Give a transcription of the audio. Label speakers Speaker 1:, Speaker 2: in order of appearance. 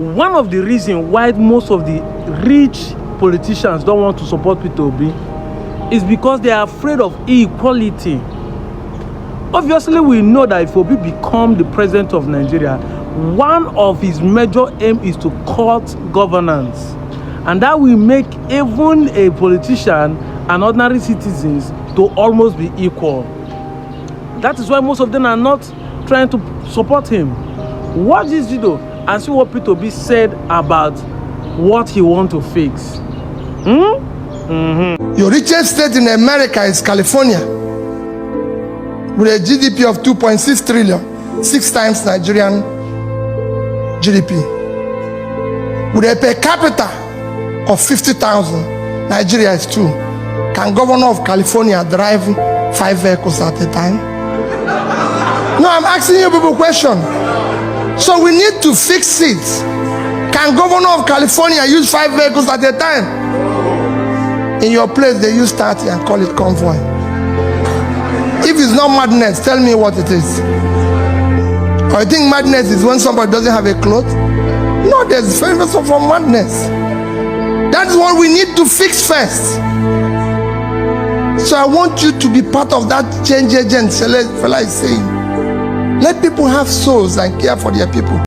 Speaker 1: One of the reasons why most of the rich politicians don't want to support Peter Obi is because they are afraid of inequality. Obviously, we know that if Obi become the president of Nigeria, one of his major aim is to cut governance. And that will make even a politician and ordinary citizens to almost be equal. That is why most of them are not trying to support him. Watch this video and see what Peter Obi said about what he wants to fix.
Speaker 2: Your richest state in America is California, with a GDP of 2.6 trillion, 6 times Nigerian GDP. With a per capita of 50,000, Nigeria is 2. Can governor of California drive 5 vehicles at a time? No, I'm asking you people a question. So we need to fix it. Can governor of California use 5 vehicles at a time? In your place, they use 30 and call it convoy. If it's not madness, tell me what it is. Or you think madness is when somebody doesn't have a cloth? No, there's famous for madness. That's what we need to fix first. So I want you to be part of that change agent fella is saying. Let people have souls and care for their people.